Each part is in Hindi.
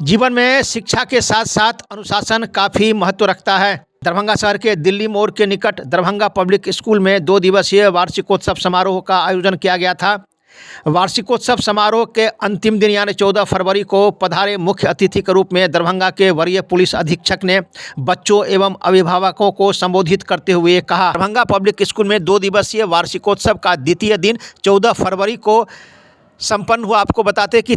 जीवन में शिक्षा के साथ साथ अनुशासन काफ़ी महत्व रखता है। दरभंगा शहर के दिल्ली मोड़ के निकट दरभंगा पब्लिक स्कूल में 2 दिवसीय वार्षिकोत्सव समारोह का आयोजन किया गया था। वार्षिकोत्सव समारोह के अंतिम दिन यानी 14 फरवरी को पधारे मुख्य अतिथि के रूप में दरभंगा के वरीय पुलिस अधीक्षक ने बच्चों एवं अभिभावकों को संबोधित करते हुए कहा, दरभंगा पब्लिक स्कूल में 2 दिवसीय वार्षिकोत्सव का द्वितीय दिन 14 फरवरी को संपन्न हुआ। आपको बताते कि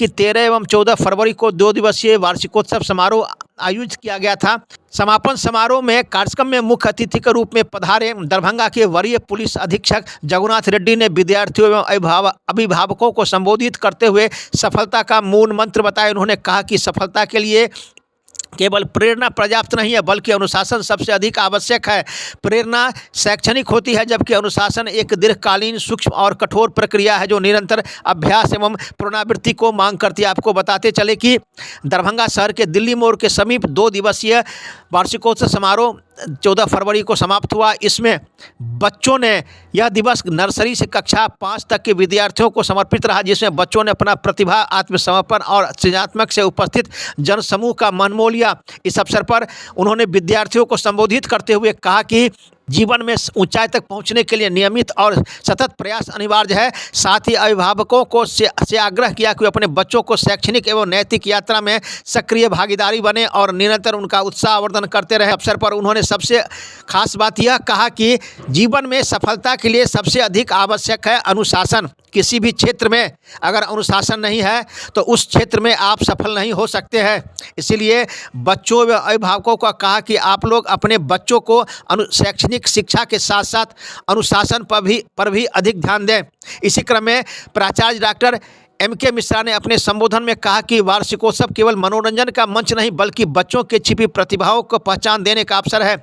13 एवं 14 फरवरी को 2 दिवसीय वार्षिकोत्सव समारोह आयोजित किया गया था। समापन समारोह में कार्यक्रम में मुख्य अतिथि के रूप में पधारे दरभंगा के वरीय पुलिस अधीक्षक जगुनाथ रेड्डी ने विद्यार्थियों एवं अभिभावकों को संबोधित करते हुए सफलता का मूल मंत्र बताया। उन्होंने कहा कि सफलता के लिए केवल प्रेरणा पर्याप्त नहीं है बल्कि अनुशासन सबसे अधिक आवश्यक है। प्रेरणा शैक्षणिक होती है जबकि अनुशासन एक दीर्घकालीन सूक्ष्म और कठोर प्रक्रिया है जो निरंतर अभ्यास एवं पुनरावृत्ति को मांग करती है। आपको बताते चले कि दरभंगा शहर के दिल्ली मोड़ के समीप 2 दिवसीय वार्षिकोत्सव समारोह 14 फरवरी को समाप्त हुआ। इसमें बच्चों ने यह दिवस नर्सरी से कक्षा 5 तक के विद्यार्थियों को समर्पित रहा, जिसमें बच्चों ने अपना प्रतिभा, आत्मसमर्पण और सृजनात्मक से उपस्थित जनसमूह का मन मोह लिया। इस अवसर पर उन्होंने विद्यार्थियों को संबोधित करते हुए कहा कि जीवन में ऊंचाई तक पहुंचने के लिए नियमित और सतत प्रयास अनिवार्य है। साथ ही अभिभावकों को से आग्रह किया कि वे अपने बच्चों को शैक्षणिक एवं नैतिक यात्रा में सक्रिय भागीदारी बने और निरंतर उनका उत्साहवर्धन करते रहे। अवसर पर उन्होंने सबसे खास बात यह कहा कि जीवन में सफलता के लिए सबसे अधिक आवश्यक है अनुशासन। किसी भी क्षेत्र में अगर अनुशासन नहीं है तो उस क्षेत्र में आप सफल नहीं हो सकते हैं। इसीलिए बच्चों व अभिभावकों को कहा कि आप लोग अपने बच्चों को शैक्षणिक शिक्षा के साथ साथ अनुशासन पर भी अधिक ध्यान दें। इसी क्रम में प्राचार्य डॉक्टर MK मिश्रा ने अपने संबोधन में कहा कि वार्षिकोत्सव केवल मनोरंजन का मंच नहीं बल्कि बच्चों के छिपी प्रतिभाओं को पहचान देने का अवसर है।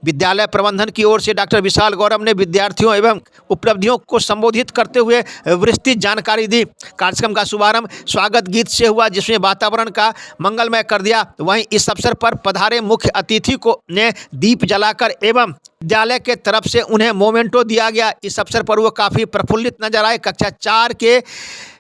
विद्यालय प्रबंधन की ओर से डॉक्टर विशाल गौरव ने विद्यार्थियों एवं उपलब्धियों को संबोधित करते हुए विस्तृत जानकारी दी। कार्यक्रम का शुभारंभ स्वागत गीत से हुआ जिसमें वातावरण का मंगलमय कर दिया। वहीं इस अवसर पर पधारे मुख्य अतिथि को ने दीप जलाकर एवं विद्यालय के तरफ से उन्हें मोमेंटो दिया गया। इस अवसर पर वो काफ़ी प्रफुल्लित नजर आए। कक्षा 4 के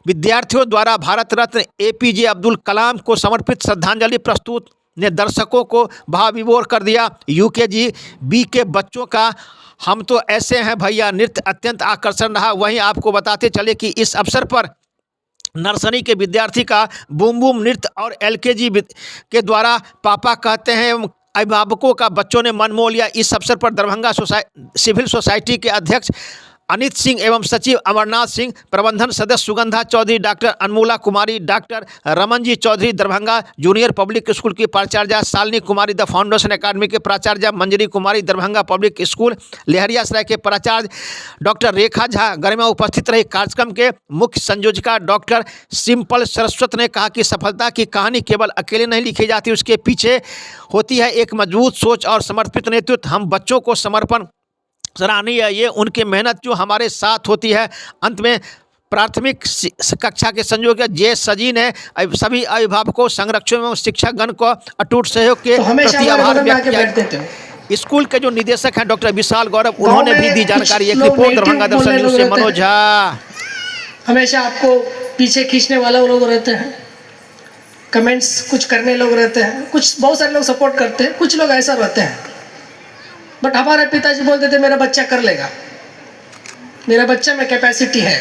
विद्यार्थियों द्वारा भारत रत्न APJ अब्दुल कलाम को समर्पित श्रद्धांजलि प्रस्तुत ने दर्शकों को भावविभोर कर दिया। UKG B के बच्चों का हम तो ऐसे हैं भैया नृत्य अत्यंत आकर्षण रहा। वहीं आपको बताते चले कि इस अवसर पर नर्सरी के विद्यार्थी का बूम बूम नृत्य और LKG के द्वारा पापा कहते हैं अभिभावकों का बच्चों ने मन मोह लिया। इस अवसर पर दरभंगा सिविल सोसाइटी के अध्यक्ष अनित सिंह एवं सचिव अमरनाथ सिंह, प्रबंधन सदस्य Sugandha Chaudhary, doctor Anmola Kumari, doctor Raman ji Chaudhary, Darbhanga junior public school की प्राचार्य Shalini Kumari, the foundation academy के प्राचार्य मंजरी कुमारी, दरभंगा पब्लिक स्कूल लहरियासराय के प्राचार्य डॉक्टर रेखा झा गरिमा उपस्थित रही। कार्यक्रम के मुख्य संयोजिका डॉक्टर सिंपल सरस्वत ने कहा कि सफलता की कहानी केवल अकेले नहीं लिखी जाती, उसके पीछे होती है एक मजबूत सोच और समर्पित नेतृत्व। हम बच्चों को समर्पण सराहनीय है, ये उनकी मेहनत जो हमारे साथ होती है। अंत में प्राथमिक कक्षा के संयोजक जे सजी ने सभी अभिभावकों, संरक्षकों एवं शिक्षकगण को अटूट सहयोग के प्रति आभार व्यक्त किया। स्कूल के जो निदेशक हैं डॉक्टर विशाल गौरव, उन्होंने भी दी जानकारी। एक रिपोर्ट दरभंगा दर्शन न्यूज से मनोज झा। हमेशा आपको पीछे खींचने वाला लोग रहते हैं, कमेंट्स कुछ करने लोग रहते हैं, कुछ बहुत सारे लोग सपोर्ट करते हैं, कुछ लोग ऐसा रहते हैं। बट हमारे पिताजी बोलते थे मेरा बच्चा कर लेगा, मेरा बच्चा में कैपेसिटी है।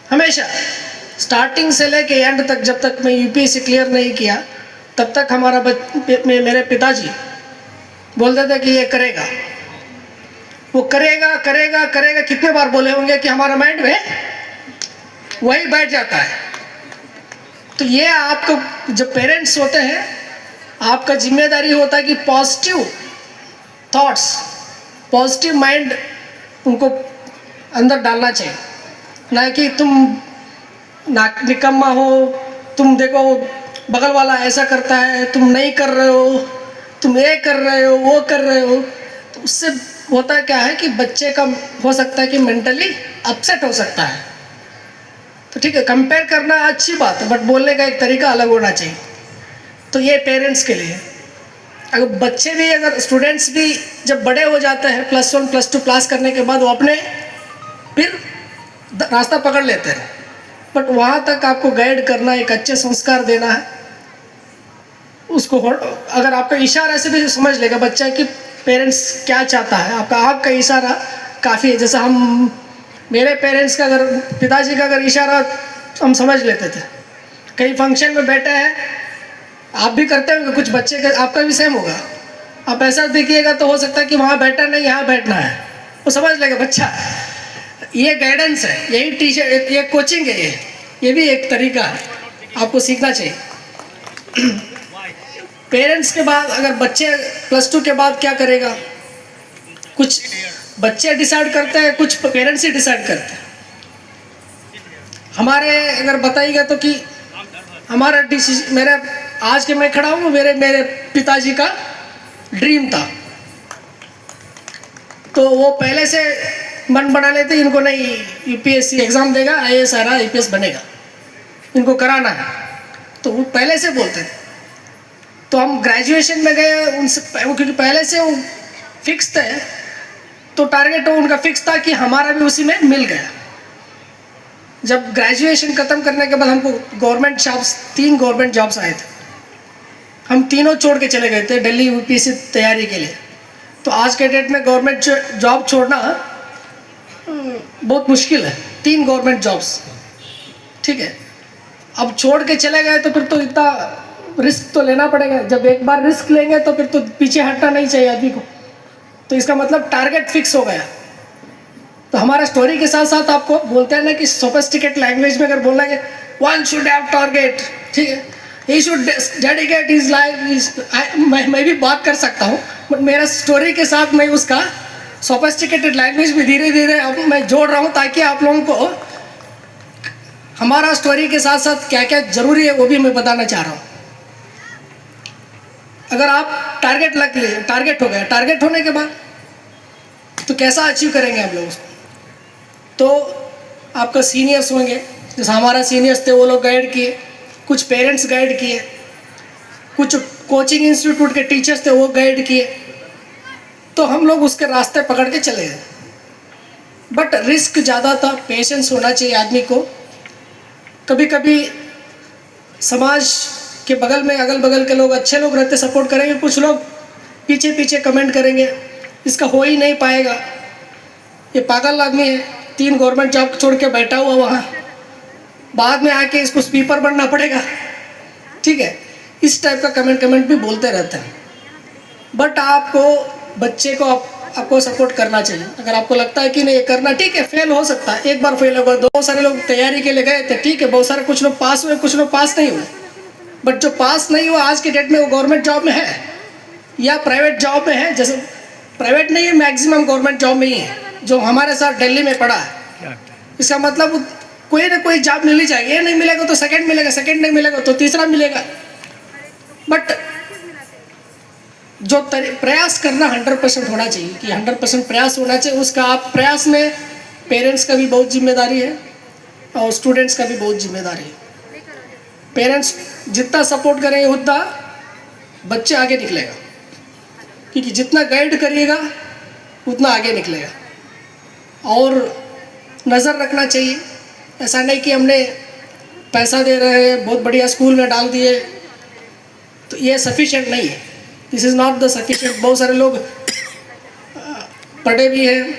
हमेशा स्टार्टिंग से लेके एंड तक, जब तक मैं UPSC क्लियर नहीं किया तब तक मेरे पिताजी बोलते थे कि ये करेगा, वो करेगा करेगा करेगा। कितने बार बोले होंगे कि हमारा माइंड में वही बैठ जाता है। तो ये आपको जब पेरेंट्स होते हैं आपका जिम्मेदारी होता है कि पॉजिटिव थॉट्स, पॉजिटिव माइंड उनको अंदर डालना चाहिए, ना कि तुम निकम्मा हो, तुम देखो बगल वाला ऐसा करता है, तुम नहीं कर रहे हो, तुम ये कर रहे हो, वो कर रहे हो। तो उससे होता क्या है कि बच्चे का हो सकता है कि मेंटली अपसेट हो सकता है। तो ठीक है, कंपेयर करना अच्छी बात है बट बोलने का एक तरीका अलग होना चाहिए। तो ये पेरेंट्स के लिए। अगर बच्चे भी, अगर स्टूडेंट्स भी जब बड़े हो जाते हैं +1 +2 पास करने के बाद वो अपने फिर रास्ता पकड़ लेते हैं। बट वहाँ तक आपको गाइड करना, एक अच्छे संस्कार देना है उसको। अगर आपका इशारा से भी समझ लेगा बच्चा कि पेरेंट्स क्या चाहता है, आपका आँख का इशारा काफ़ी है। जैसा हम, मेरे पेरेंट्स का अगर, पिताजी का अगर इशारा हम समझ लेते थे। कहीं फंक्शन में बैठे हैं, आप भी करते होंगे, कुछ बच्चे का आपका भी सेम होगा, आप ऐसा देखिएगा तो हो सकता है कि वहाँ बैठा नहीं, यहाँ बैठना है, वो समझ लेगा बच्चा। ये गाइडेंस है, यही टीचर, ये कोचिंग है, ये भी एक तरीका है, आपको सीखना चाहिए। पेरेंट्स के बाद अगर बच्चे +2 के बाद क्या करेगा, कुछ बच्चे डिसाइड करते हैं, कुछ पेरेंट्स ही डिसाइड करते हैं। हमारे अगर बताइएगा तो कि हमारा डिसीजन, मेरे आज के मैं खड़ा हूँ, मेरे पिताजी का ड्रीम था, तो वो पहले से मन बना लेते इनको नहीं यूपीएससी एग्ज़ाम देगा, IAS IPS बनेगा, इनको कराना है, तो वो पहले से बोलते थे। तो हम ग्रेजुएशन में गए उनसे, क्योंकि पहले से वो फिक्स थे, तो टारगेट उनका फिक्स था कि हमारा भी उसी में मिल गया। जब ग्रेजुएशन ख़त्म करने के बाद हमको गवर्नमेंट जॉब्स, 3 गवर्नमेंट जॉब्स आए थे, हम तीनों छोड़ के चले गए थे दिल्ली यूपीएससी तैयारी के लिए। तो आज के डेट में गवर्नमेंट जॉब छोड़ना बहुत मुश्किल है, 3 गवर्नमेंट जॉब्स, ठीक है। अब छोड़ के चले गए तो फिर तो इतना रिस्क तो लेना पड़ेगा। जब एक बार रिस्क लेंगे तो फिर तो पीछे हटना नहीं चाहिए आदमी को। तो इसका मतलब टारगेट फिक्स हो गया। तो हमारा स्टोरी के साथ साथ आपको बोलते हैं ना कि सोफिस्टिकेट लैंग्वेज में अगर बोलना है, वन शुड हैव टारगेट, ठीक है, he should dedicate his life. मैं भी बात कर सकता हूँ, बट मेरा स्टोरी के साथ मैं उसका सोफिस्टिकेटेड लैंग्वेज भी धीरे धीरे अब मैं जोड़ रहा हूँ, ताकि आप लोगों को हमारा स्टोरी के साथ साथ क्या क्या ज़रूरी है वो भी मैं बताना चाह रहा हूँ। अगर आप टारगेट लग लिए, टारगेट हो गया, टारगेट होने के बाद तो कैसा अचीव करेंगे आप लोग उसको? तो आपका सीनियर्स होंगे, जैसे हमारा सीनियर्स थे, वो लोग गाइड किए, कुछ पेरेंट्स गाइड किए, कुछ कोचिंग इंस्टीट्यूट के टीचर्स थे वो गाइड किए, तो हम लोग उसके रास्ते पकड़ के चले गए। बट रिस्क ज़्यादा था, पेशेंस होना चाहिए आदमी को। कभी कभी समाज के बगल में, अगल बगल के लोग, अच्छे लोग रहते, सपोर्ट करेंगे, कुछ लोग पीछे पीछे कमेंट करेंगे, इसका हो ही नहीं पाएगा, ये पागल आदमी है, 3 गवर्नमेंट जॉब छोड़ के बैठा हुआ वहाँ, बाद में आके इसको स्पीकर बनना पड़ेगा, ठीक है। इस टाइप का कमेंट भी बोलते रहते हैं। बट आपको, बच्चे को आपको सपोर्ट करना चाहिए। अगर आपको लगता है कि नहीं ये करना, ठीक है, फेल हो सकता है, एक बार फेल होगा, 2 सारे लोग तैयारी के लिए गए थे, ठीक है, बहुत सारे, कुछ लोग पास हुए, कुछ लोग पास नहीं हुए। बट जो पास नहीं हुआ आज के डेट में वो गवर्नमेंट जॉब में है या प्राइवेट जॉब में है। जैसे प्राइवेट नहीं है, मैक्सिमम गवर्नमेंट जॉब में ही है, जो हमारे साथ दिल्ली में पड़ा है। इसका मतलब कोई ना कोई जॉब मिल ही जाएगी, ये नहीं मिलेगा तो सेकंड मिलेगा, सेकंड नहीं मिलेगा तो तीसरा मिलेगा। बट जो प्रयास करना 100% होना चाहिए, कि 100% प्रयास होना चाहिए उसका। आप प्रयास में पेरेंट्स का भी बहुत जिम्मेदारी है और स्टूडेंट्स का भी बहुत जिम्मेदारी है। पेरेंट्स जितना सपोर्ट करेंगे उतना बच्चे आगे निकलेगा, क्योंकि जितना गाइड करिएगा उतना आगे निकलेगा। और नज़र रखना चाहिए, ऐसा नहीं कि हमने पैसा दे रहे हैं, बहुत बढ़िया स्कूल में डाल दिए, तो ये सफिशिएंट नहीं है। This is not the sufficient. बहुत सारे लोग पढ़े भी हैं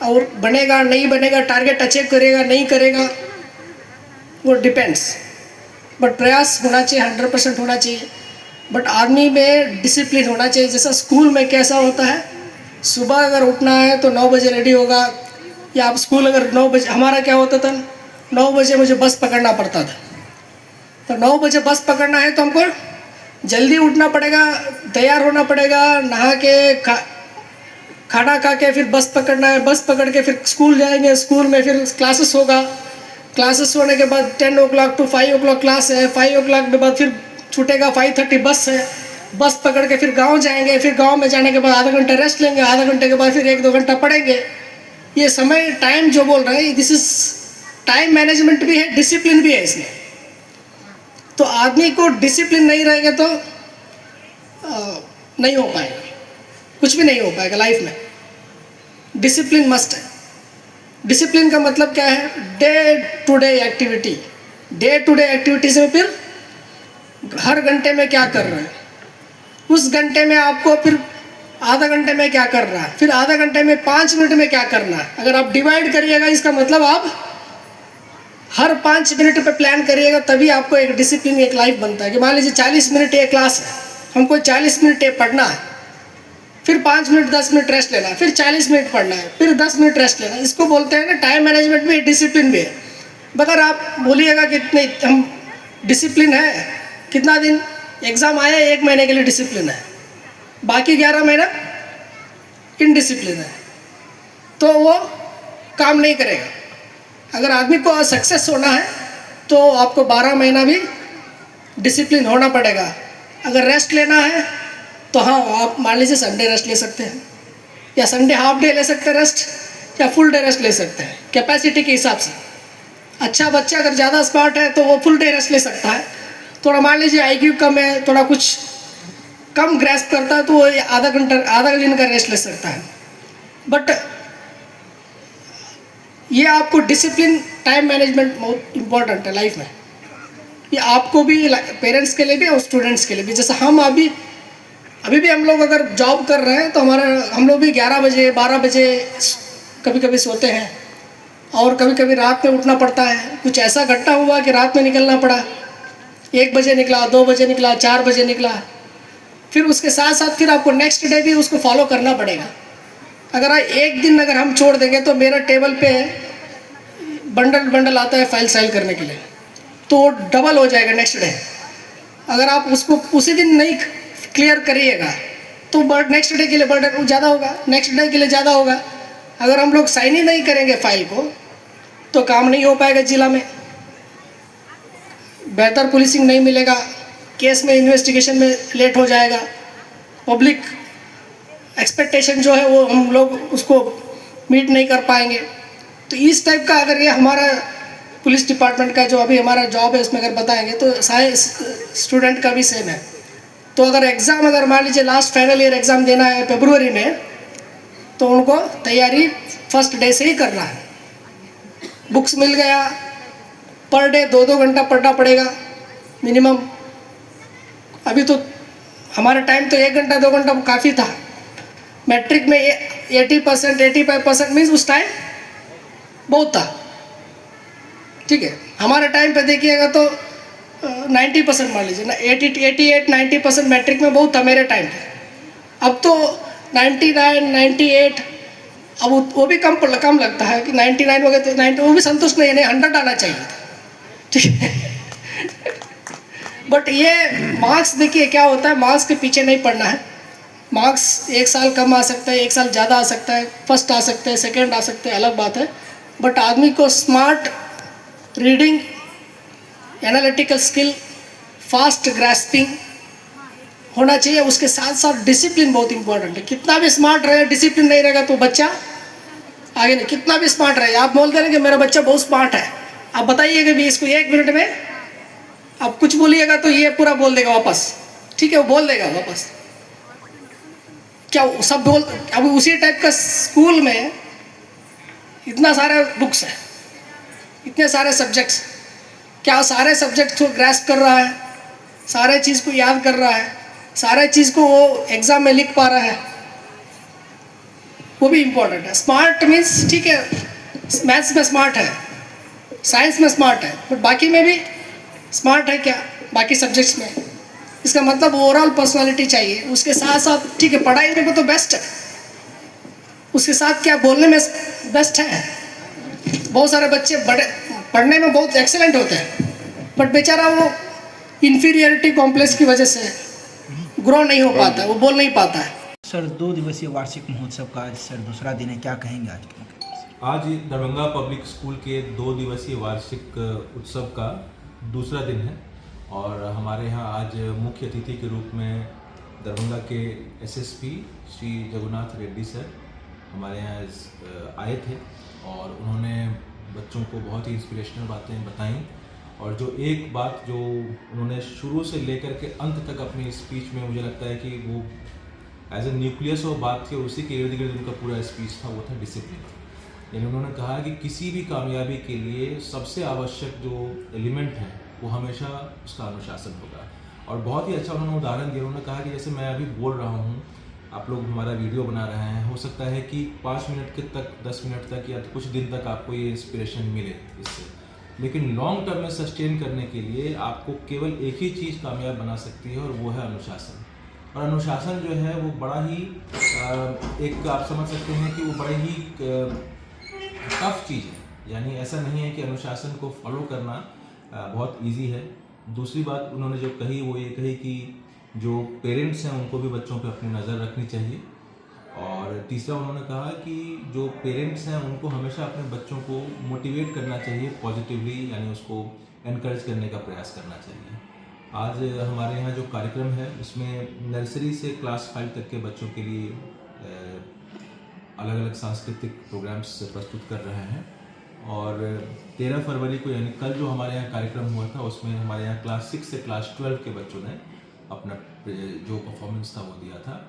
और बनेगा नहीं बनेगा, टारगेट अचीव करेगा नहीं करेगा, वो डिपेंड्स। बट प्रयास होना चाहिए, 100% होना चाहिए। बट आदमी में डिसिप्लिन होना चाहिए। जैसा स्कूल में कैसा होता है, सुबह अगर उठना है तो 9 बजे रेडी होगा, या आप स्कूल अगर 9 बजे, हमारा क्या होता था, 9 बजे मुझे बस पकड़ना पड़ता था। तो 9 बजे बस पकड़ना है तो हमको जल्दी उठना पड़ेगा, तैयार होना पड़ेगा, नहा के खाना खा के फिर बस पकड़ना है, बस पकड़ के फिर स्कूल जाएंगे, स्कूल में फिर क्लासेस होगा, क्लासेस होने के बाद 10 o'clock to 5 o'clock क्लास है, 5 o'clock के बाद फिर छूटेगा, 5:30 बस है, बस पकड़ के फिर गांव जाएंगे, फिर गांव में जाने के बाद आधा घंटा रेस्ट लेंगे, आधा घंटे के बाद फिर 1-2 घंटा पढ़ेंगे। ये समय, टाइम जो बोल रहे हैं, दिस इज टाइम मैनेजमेंट भी है, डिसिप्लिन भी है इसमें। तो आदमी को डिसिप्लिन नहीं रहेगा तो नहीं हो पाएगा, कुछ भी नहीं हो पाएगा लाइफ में। डिसिप्लिन मस्ट है। डिसिप्लिन का मतलब क्या है? Day to day activity. Day to day activities में फिर हर घंटे में क्या कर रहे हैं, उस घंटे में आपको फिर आधा घंटे में क्या कर रहा है, फिर आधा घंटे में 5 मिनट में क्या करना है। अगर आप डिवाइड करिएगा, इसका मतलब आप हर 5 मिनट पे प्लान करिएगा, तभी आपको एक डिसिप्लिन, एक लाइफ बनता है। कि मान लीजिए 40 मिनट ये क्लास है, हमको 40 मिनट ये पढ़ना है, फिर 5 मिनट 10 मिनट रेस्ट लेना है, फिर 40 मिनट पढ़ना है, फिर 10 मिनट रेस्ट लेना है। इसको बोलते हैं ना टाइम मैनेजमेंट भी, डिसिप्लिन भी है। अगर आप बोलिएगा कि इतने हम डिसिप्लिन है, कितना दिन एग्ज़ाम आया 1 महीने के लिए डिसिप्लिन है, बाकी 11 महीना इनडिसिप्लिन है, तो वो काम नहीं करेगा। अगर आदमी को सक्सेस होना है तो आपको 12 महीना भी डिसिप्लिन होना पड़ेगा। अगर रेस्ट लेना है तो हाँ, आप मान लीजिए संडे रेस्ट ले सकते हैं, या संडे हाफ डे ले सकते हैं रेस्ट, या फुल डे रेस्ट ले सकते हैं कैपेसिटी के हिसाब से। अच्छा बच्चा अगर ज़्यादा स्मार्ट है तो वो फुल डे रेस्ट ले सकता है। थोड़ा मान लीजिए आईक्यू कम है, थोड़ा कुछ कम ग्रैस्प करता है, तो वो आधा दिन का रेस्ट ले सकता है। बट ये आपको डिसिप्लिन, टाइम मैनेजमेंट बहुत इम्पोर्टेंट है लाइफ में। ये आपको भी, पेरेंट्स के लिए भी और स्टूडेंट्स के लिए भी। जैसे हम अभी भी हम लोग अगर जॉब कर रहे हैं तो हम लोग भी 11 बजे 12 बजे कभी कभी सोते हैं, और कभी कभी रात में उठना पड़ता है। कुछ ऐसा घटना हुआ कि रात में निकलना पड़ा, 1 बजे निकला, 2 बजे निकला, 4 बजे निकला, फिर उसके साथ साथ फिर आपको नेक्स्ट डे भी उसको फॉलो करना पड़ेगा। अगर एक दिन अगर हम छोड़ देंगे तो मेरा टेबल पे बंडल आता है फाइल साइल करने के लिए, तो वो डबल हो जाएगा नेक्स्ट डे। अगर आप उसको उसी दिन नहीं क्लियर करिएगा तो नेक्स्ट डे के लिए बर्डन ज़्यादा होगा, नेक्स्ट डे के लिए ज़्यादा होगा। अगर हम लोग साइन ही नहीं करेंगे फाइल को तो काम नहीं हो पाएगा जिला में, बेहतर पुलिसिंग नहीं मिलेगा, केस में इन्वेस्टिगेशन में लेट हो जाएगा, पब्लिक एक्सपेक्टेशन जो है वो हम लोग उसको मीट नहीं कर पाएंगे। तो इस टाइप का अगर ये हमारा पुलिस डिपार्टमेंट का जो अभी हमारा जॉब है उसमें अगर बताएंगे तो सारे स्टूडेंट का भी सेम है। तो अगर एग्ज़ाम, अगर मान लीजिए लास्ट फाइनल ईयर एग्ज़ाम देना है फरवरी में, तो उनको तैयारी फर्स्ट डे से ही करना है। बुक्स मिल गया, पर डे 2-2 घंटा पढ़ना पड़ेगा मिनिमम। अभी तो हमारे टाइम तो 1 घंटा 2 घंटा काफ़ी था। मैट्रिक में 80% 85% मीन्स उस टाइम बहुत था, ठीक है। हमारे टाइम पे देखिएगा तो 90% मान लीजिए ना, 88-90% मैट्रिक में बहुत था मेरे टाइम पे। अब तो 99 98, अब वो भी कम लगता है कि 99 हो गए तो 90, वो भी संतुष्ट नहीं है, 100 आना चाहिए था, ठीक है। बट ये मार्क्स देखिए क्या होता है, मार्क्स के पीछे नहीं पड़ना है। मार्क्स 1 साल कम आ सकता है, 1 साल ज़्यादा आ सकता है, फर्स्ट आ सकते हैं, सेकंड आ सकते हैं, अलग बात है। बट आदमी को smart reading, analytical skill, fast grasping होना चाहिए। उसके साथ साथ डिसिप्लिन बहुत इंपॉर्टेंट है। कितना भी स्मार्ट रहे, डिसिप्लिन नहीं रहेगा तो बच्चा आगे नहीं। कितना भी स्मार्ट रहे, आप बोल दे रहे कि मेरा बच्चा बहुत स्मार्ट है, आप बताइए कि भी इसको 1 मिनट में आप कुछ बोलिएगा तो ये पूरा बोल देगा वापस, ठीक है, वो बोल देगा वापस। क्या सब बोल, अब उसी टाइप का स्कूल में इतना सारे बुक्स है, इतने सारे सब्जेक्ट्स, क्या सारे सब्जेक्ट को ग्रास्प कर रहा है, सारे चीज़ को याद कर रहा है, सारे चीज़ को वो एग्ज़ाम में लिख पा रहा है, वो भी इम्पोर्टेंट है। स्मार्ट मीन्स ठीक है, मैथ्स में स्मार्ट है, साइंस में स्मार्ट है, बट बाकी में भी स्मार्ट है क्या, बाकी सब्जेक्ट्स में। इसका मतलब ओवरऑल पर्सनालिटी चाहिए। उसके साथ साथ ठीक है, पढ़ाई में तो बेस्ट है, उसके साथ क्या बोलने में बेस्ट है। बहुत सारे बच्चे बड़े पढ़ने में बहुत एक्सेलेंट होते हैं, बट बेचारा वो इन्फीरियरिटी कॉम्प्लेक्स की वजह से ग्रो नहीं हो पाता, वो बोल नहीं पाता है। सर 2 दिवसीय वार्षिक महोत्सव का आज सर दूसरा दिन है, क्या कहेंगे आज के? आज दरभंगा पब्लिक स्कूल के 2 दिवसीय वार्षिक उत्सव का दूसरा दिन है, और हमारे यहाँ आज मुख्य अतिथि के रूप में दरभंगा के एसएसपी श्री जगन्नाथ रेड्डी सर हमारे यहाँ आए थे, और उन्होंने बच्चों को बहुत ही इंस्पिरेशनल बातें बताईं। और जो एक बात जो उन्होंने शुरू से लेकर के अंत तक अपनी स्पीच में, मुझे लगता है कि वो एज ए न्यूक्लियस वो बात थी, और उसी के इर्द गिर्द उनका पूरा स्पीच था, वो था डिसिप्लिन। यानी उन्होंने कहा कि किसी भी कामयाबी के लिए सबसे आवश्यक जो एलिमेंट है वो हमेशा उसका अनुशासन होगा। और बहुत ही अच्छा उन्होंने उदाहरण दिया। उन्होंने कहा कि जैसे मैं अभी बोल रहा हूँ, आप लोग हमारा वीडियो बना रहे हैं, हो सकता है कि 5 मिनट के तक 10 मिनट तक या कुछ दिन तक आपको ये इंस्पिरेशन मिले इससे, लेकिन लॉन्ग टर्म में सस्टेन करने के लिए आपको केवल एक ही चीज़ कामयाब बना सकती है और वो है अनुशासन। और अनुशासन जो है वो बड़ा ही एक आप समझ सकते हैं कि वो बड़ा ही टफ चीज़ है। यानी ऐसा नहीं है कि अनुशासन को फॉलो करना बहुत इजी है। दूसरी बात उन्होंने जो कही वो ये कही कि जो पेरेंट्स हैं उनको भी बच्चों पे अपनी नज़र रखनी चाहिए। और तीसरा उन्होंने कहा कि जो पेरेंट्स हैं उनको हमेशा अपने बच्चों को मोटिवेट करना चाहिए पॉजिटिवली, यानी उसको एनकरेज करने का प्रयास करना चाहिए। आज हमारे यहाँ जो कार्यक्रम है उसमें नर्सरी से क्लास 5 तक के बच्चों के लिए अलग अलग सांस्कृतिक प्रोग्राम्स प्रस्तुत कर रहे हैं। और 13 फरवरी को यानी कल जो हमारे यहाँ कार्यक्रम हुआ था उसमें हमारे यहाँ क्लास 6 से क्लास 12 के बच्चों ने अपना जो परफॉर्मेंस था वो दिया था।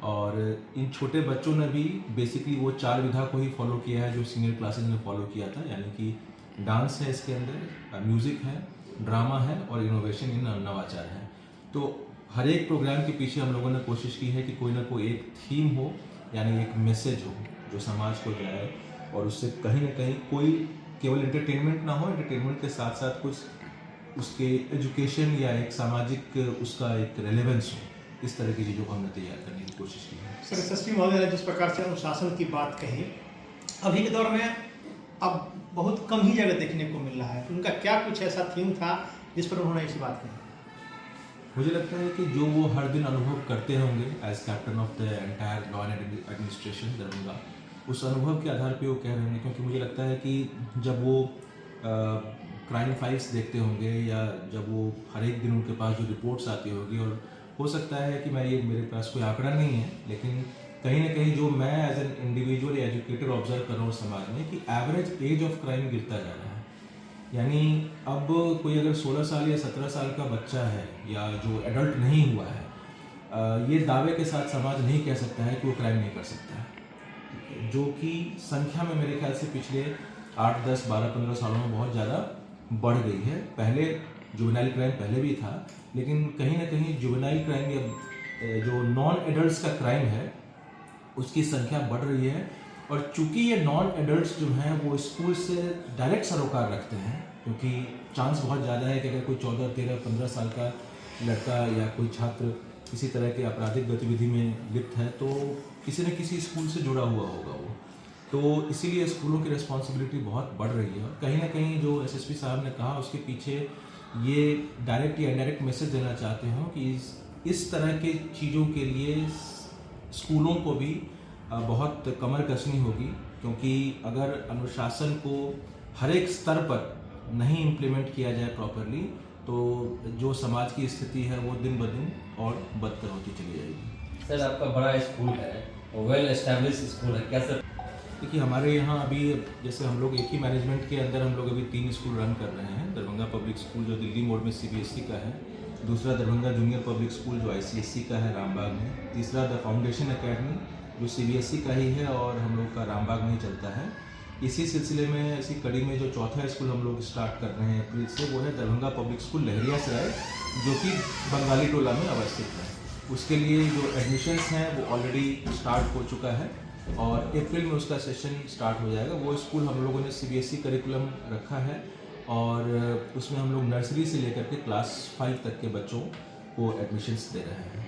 और इन छोटे बच्चों ने भी बेसिकली वो 4 विधा को ही फॉलो किया है जो सीनियर क्लासेज ने फॉलो किया था, यानी कि डांस है, इसके अंदर म्यूज़िक है, ड्रामा है और इनोवेशन इन नवाचार है। तो हर एक प्रोग्राम के पीछे हम लोगों ने कोशिश की है कि कोई ना कोई एक थीम हो, यानी एक मैसेज हो जो समाज को जाए और उससे कहीं ना कहीं कोई केवल एंटरटेनमेंट ना हो, एंटरटेनमेंट के साथ साथ कुछ उसके एजुकेशन या एक सामाजिक उसका एक रेलेवेंस हो। इस तरह की चीज़ों को हमने तैयार करने की कोशिश की है। सर, यशस्वी महोदय ने जिस प्रकार से अनुशासन की बात कही, अभी के दौर में अब बहुत कम ही जगह देखने को मिल रहा है, उनका क्या कुछ ऐसा थीम था जिस पर उन्होंने ऐसी बात कही? मुझे लगता है कि जो वो हर दिन अनुभव करते होंगे as captain of the entire law and administration Darbhanga, उस अनुभव के आधार पे वो कह रहे होंगे। क्योंकि मुझे लगता है कि जब वो क्राइम फाइल्स देखते होंगे या जब वो हर एक दिन उनके पास जो रिपोर्ट्स आती होगी, और हो सकता है कि मेरे पास कोई आंकड़ा नहीं है, लेकिन कहीं ना कहीं जो मैं as an individual educator observe कर रहा हूँ समाज में कि एवरेज एज ऑफ क्राइम गिरता जा रहा है। यानी अब कोई अगर 16 साल या 17 साल का बच्चा है या जो एडल्ट नहीं हुआ है, ये दावे के साथ समाज नहीं कह सकता है कि वो क्राइम नहीं कर सकता है, जो कि संख्या में मेरे ख्याल से पिछले 8, 10, 12, 15 सालों में बहुत ज़्यादा बढ़ गई है। पहले जुवेनाइल क्राइम पहले भी था, लेकिन कहीं ना कहीं जुवेनाइल क्राइम या जो नॉन एडल्ट्स का क्राइम है उसकी संख्या बढ़ रही है। और चूंकि ये नॉन एडल्ट्स जो हैं वो स्कूल से डायरेक्ट सरोकार रखते हैं, क्योंकि चांस बहुत ज़्यादा है कि अगर कोई 14, 13, 15 साल का लड़का या कोई छात्र किसी तरह के आपराधिक गतिविधि में लिप्त है तो किसी न किसी स्कूल से जुड़ा हुआ होगा वो। तो इसीलिए स्कूलों की रिस्पॉन्सिबिलिटी बहुत बढ़ रही है। और कहीं ना कहीं जो एसएसपी साहब ने कहा उसके पीछे ये डायरेक्ट या इनडायरेक्ट मैसेज देना चाहते हो कि इस तरह के चीज़ों के लिए स्कूलों को भी बहुत कमर कसनी होगी, क्योंकि अगर अनुशासन को हर एक स्तर पर नहीं इम्प्लीमेंट किया जाए प्रॉपरली तो जो समाज की स्थिति है वो दिन ब दिन और बदतर होती चली जाएगी। सर, आपका बड़ा स्कूल है, वेल एस्टैब्लिश स्कूल है, क्या सर? देखिए, हमारे यहाँ अभी जैसे हम लोग एक ही मैनेजमेंट के अंदर हम लोग अभी 3 स्कूल रन कर रहे हैं। दरभंगा पब्लिक स्कूल जो दिल्ली मोड़ में सीबीएसई का है, दूसरा दरभंगा जूनियर पब्लिक स्कूल जो आईसीएसई का है रामबाग में, तीसरा द फाउंडेशन एकेडमी जो सीबीएसई का ही है और हम लोग का रामबाग में ही चलता है। इसी सिलसिले में, इसी कड़ी में जो चौथा स्कूल हम लोग स्टार्ट कर रहे हैं अप्रैल से, वो है दरभंगा पब्लिक स्कूल लहरियासराय, जो कि बंगाली टोला में अवस्थित है। उसके लिए जो एडमिशन्स हैं वो ऑलरेडी स्टार्ट हो चुका है और अप्रैल में उसका सेशन स्टार्ट हो जाएगा। वो स्कूल हम लोगों ने सीबीएसई करिकुलम रखा है और उसमें हम लोग नर्सरी से लेकर के क्लास 5 तक के बच्चों को एडमिशन्स दे रहे हैं।